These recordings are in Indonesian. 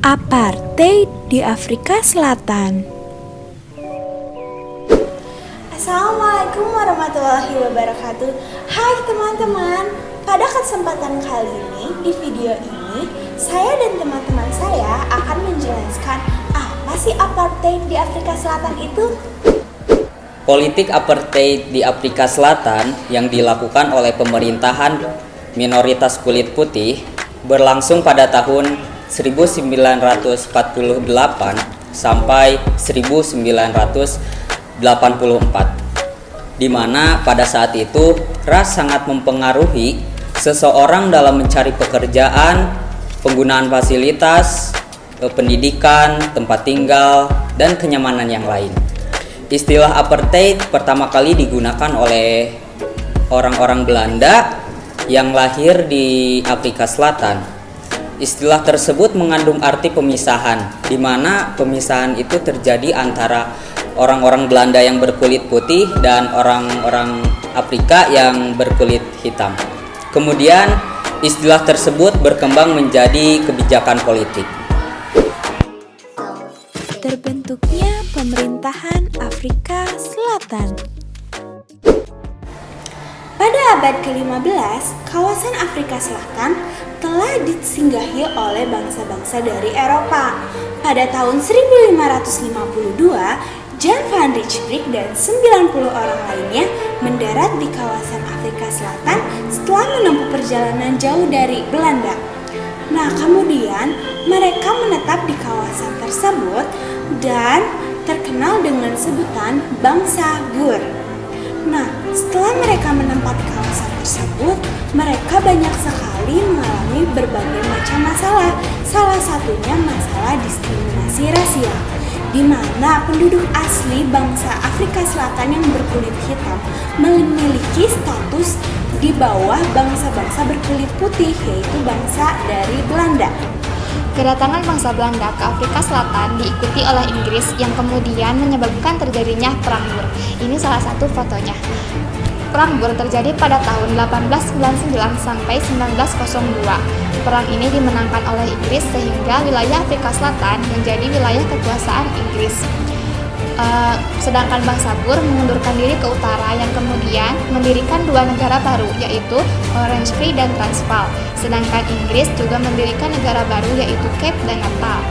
Apartheid di Afrika Selatan. Assalamualaikum warahmatullahi wabarakatuh. Hai teman-teman, pada kesempatan kali ini, di video ini, saya dan teman-teman saya akan menjelaskan apa sih apartheid di Afrika Selatan itu. Politik apartheid di Afrika Selatan yang dilakukan oleh pemerintahan minoritas kulit putih berlangsung pada tahun 1948 sampai 1984, di mana pada saat itu ras sangat mempengaruhi seseorang dalam mencari pekerjaan, penggunaan fasilitas, pendidikan, tempat tinggal, dan kenyamanan yang lain. Istilah apartheid pertama kali digunakan oleh orang-orang Belanda yang lahir di Afrika Selatan. Istilah tersebut mengandung arti pemisahan, di mana pemisahan itu terjadi antara orang-orang Belanda yang berkulit putih dan orang-orang Afrika yang berkulit hitam. Kemudian istilah tersebut berkembang menjadi kebijakan politik. Terbentuknya pemerintahan Afrika Selatan. Pada abad ke-15, kawasan Afrika Selatan telah disinggahi oleh bangsa-bangsa dari Eropa. Pada tahun 1552, Jan van Rietvlei dan 90 orang lainnya mendarat di kawasan Afrika Selatan setelah menempuh perjalanan jauh dari Belanda. Nah, kemudian mereka menetap di kawasan tersebut dan terkenal dengan sebutan bangsa Boer. Nah, setelah mereka menempati kawasan tersebut, mereka banyak sekali mengalami berbagai macam masalah. Salah satunya masalah diskriminasi rasial, di mana penduduk asli bangsa Afrika Selatan yang berkulit hitam memiliki status di bawah bangsa-bangsa berkulit putih, yaitu bangsa dari Belanda. Kedatangan bangsa Belanda ke Afrika Selatan diikuti oleh Inggris yang kemudian menyebabkan terjadinya Perang Boer. Ini salah satu fotonya. Perang Boer terjadi pada tahun 1899 sampai 1902. Perang ini dimenangkan oleh Inggris sehingga wilayah Afrika Selatan menjadi wilayah kekuasaan Inggris. Sedangkan bangsa Boer mengundurkan diri ke utara yang kemudian mendirikan dua negara baru, yaitu Orange Free dan Transvaal. Sedangkan Inggris juga mendirikan negara baru, yaitu Cape dan Natal.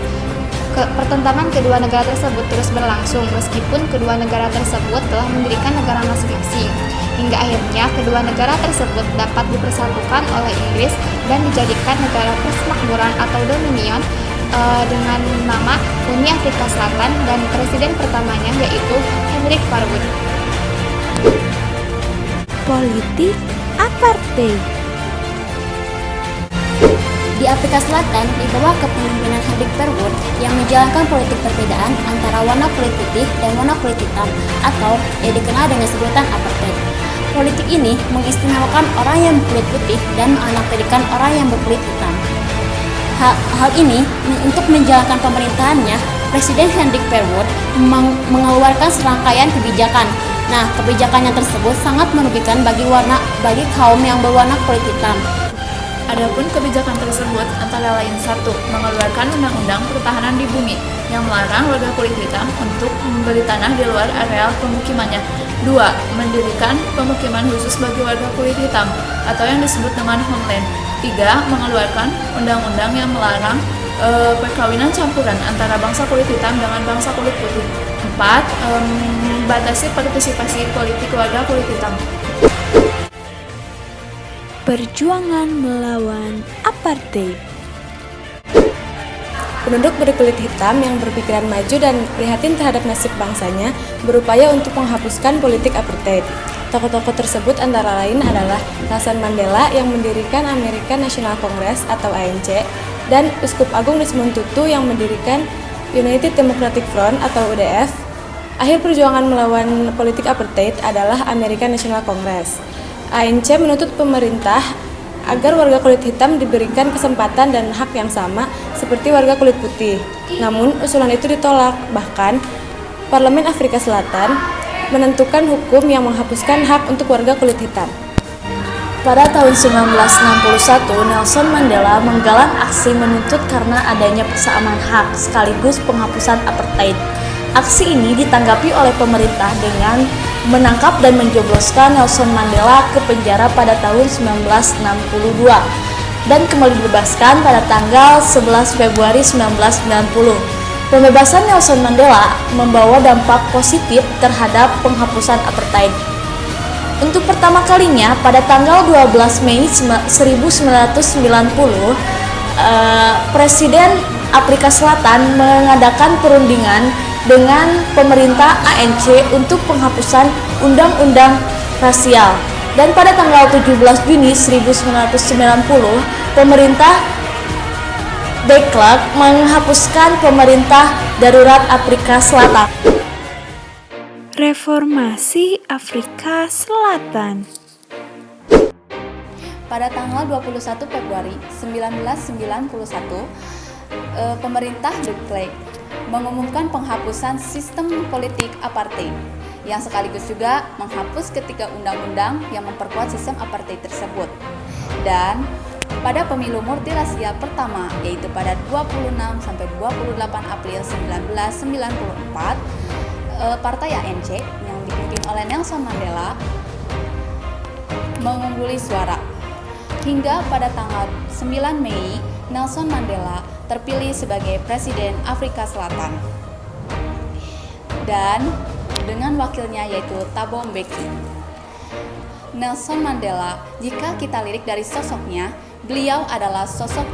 Pertentangan kedua negara tersebut terus berlangsung meskipun kedua negara tersebut telah mendirikan negara masing-masing. Hingga akhirnya kedua negara tersebut dapat dipersatukan oleh Inggris dan dijadikan negara persemakmuran atau dominion dengan nama Uni Afrika Selatan, dan presiden pertamanya yaitu Hendrik Verwoerd. Politik apartheid. Di Afrika Selatan, di bawah kepemimpinan Hendrik Verwoerd yang menjalankan politik perbedaan antara warna kulit putih dan warna kulit hitam, atau yang dikenal dengan sebutan apartheid. Politik ini mengistimewakan orang yang berkulit putih dan menanaktirikan orang yang berkulit hitam. Hal ini untuk menjalankan pemerintahannya, Presiden Hendrik Verwoerd mengeluarkan serangkaian kebijakan. Nah, kebijakannya tersebut sangat merugikan bagi kaum yang berwarna kulit hitam. Adapun kebijakan tersebut antara lain: 1. Mengeluarkan Undang-Undang Pertahanan di Bumi yang melarang warga kulit hitam untuk membeli tanah di luar areal pemukimannya. 2. Mendirikan pemukiman khusus bagi warga kulit hitam atau yang disebut dengan homeland. 3. Mengeluarkan undang-undang yang melarang perkawinan campuran antara bangsa kulit hitam dengan bangsa kulit putih. 4. Membatasi partisipasi politik warga kulit hitam. Perjuangan melawan apartheid. Penduduk berkulit hitam yang berpikiran maju dan prihatin terhadap nasib bangsanya berupaya untuk menghapuskan politik apartheid. Tokoh-tokoh tersebut antara lain adalah Nelson Mandela yang mendirikan American National Congress atau ANC, dan Uskup Agung Desmond Tutu yang mendirikan United Democratic Front atau UDF. Akhir perjuangan melawan politik apartheid adalah American National Congress. ANC menuntut pemerintah agar warga kulit hitam diberikan kesempatan dan hak yang sama seperti warga kulit putih. Namun, usulan itu ditolak. Bahkan, Parlemen Afrika Selatan menentukan hukum yang menghapuskan hak untuk warga kulit hitam. Pada tahun 1961, Nelson Mandela menggalang aksi menuntut karena adanya persamaan hak sekaligus penghapusan apartheid. Aksi ini ditanggapi oleh pemerintah dengan menangkap dan menjebloskan Nelson Mandela ke penjara pada tahun 1962 dan kembali dibebaskan pada tanggal 11 Februari 1990. Pembebasan Nelson Mandela membawa dampak positif terhadap penghapusan apartheid. Untuk pertama kalinya pada tanggal 12 Mei 1990, Presiden Afrika Selatan mengadakan perundingan dengan pemerintah ANC untuk penghapusan undang-undang rasial. Dan pada tanggal 17 Juni 1990, pemerintah de Klerk menghapuskan pemerintah darurat Afrika Selatan. Reformasi Afrika Selatan. Pada tanggal 21 Februari 1991, pemerintah de Klerk mengumumkan penghapusan sistem politik apartheid yang sekaligus juga menghapus ketiga undang-undang yang memperkuat sistem apartheid tersebut. Dan pada pemilu multirasial pertama, yaitu pada 26 sampai 28 April 1994, Partai ANC yang dipimpin oleh Nelson Mandela mengungguli suara. Hingga pada tanggal 9 Mei, Nelson Mandela terpilih sebagai Presiden Afrika Selatan. Dan dengan wakilnya yaitu Thabo Mbeki. Nelson Mandela, jika kita lirik dari sosoknya, beliau adalah sosok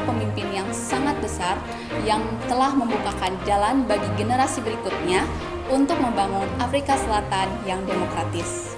pemimpin yang sangat besar yang telah membukakan jalan bagi generasi berikutnya untuk membangun Afrika Selatan yang demokratis.